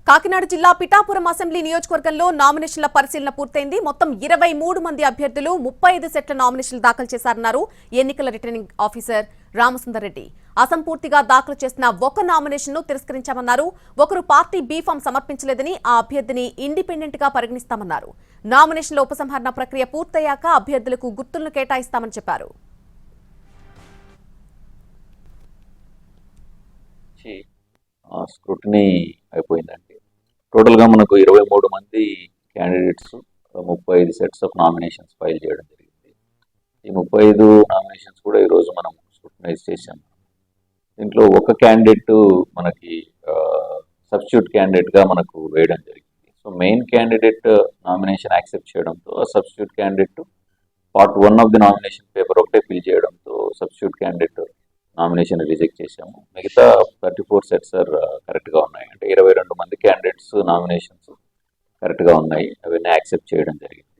కాకినాడ జిల్లా పిఠాపురం అసెంబ్లీ నియోజకవర్గంలో నామినేషన్ల పరిశీలన పూర్తయింది. మొత్తం 23 మంది అభ్యర్థులు 35 సెట్ల నామినేషన్లు దాఖలు చేశారన్నారు ఎన్నికల రిటర్నింగ్ ఆఫీసర్ రామసుందర్ రెడ్డి. అసంపూర్తిగా దాఖలు చేసిన ఒక నామినేషన్ను తిరస్కరించామన్నారు. ఒకరు పార్టీ బీఫామ్ సమర్పించలేదని ఆ అభ్యర్థిని ఇండిపెండెంట్ గా పరిగణిస్తామన్నారు. నామినేషన్ల ఉపసంహరణ ప్రక్రియ పూర్తయ్యాక అభ్యర్థులకు గుర్తులను కేటాయిస్తామని చెప్పారు. స్క్రూటినీ అయిపోయిందండి. టోటల్గా మనకు 23 మంది candidates 35 sets of nominations file చేయడం జరిగింది. ఈ 35 నామినేషన్స్ కూడా ఈరోజు మనం స్క్రూటినైజ్ చేశాము. దీంట్లో ఒక క్యాండిడేట్ మనకి సబ్స్టిట్యూట్ క్యాండిడేట్గా మనకు వేయడం జరిగింది. So main candidate nomination accept చేయడంతో substitute candidate part 1 of the nomination paper ఒకటే ఫిల్ చేయడంతో సబ్స్టిట్యూట్ క్యాండిడేట్ నామినేషన్ రిజెక్ట్ చేశాము. మిగతా 34 సెట్స్ కరెక్ట్గా ఉన్నాయి. అంటే 22 మంది క్యాండిడేట్స్ నామినేషన్స్ కరెక్ట్గా ఉన్నాయి. అవన్నీ యాక్సెప్ట్ చేయడం జరిగింది.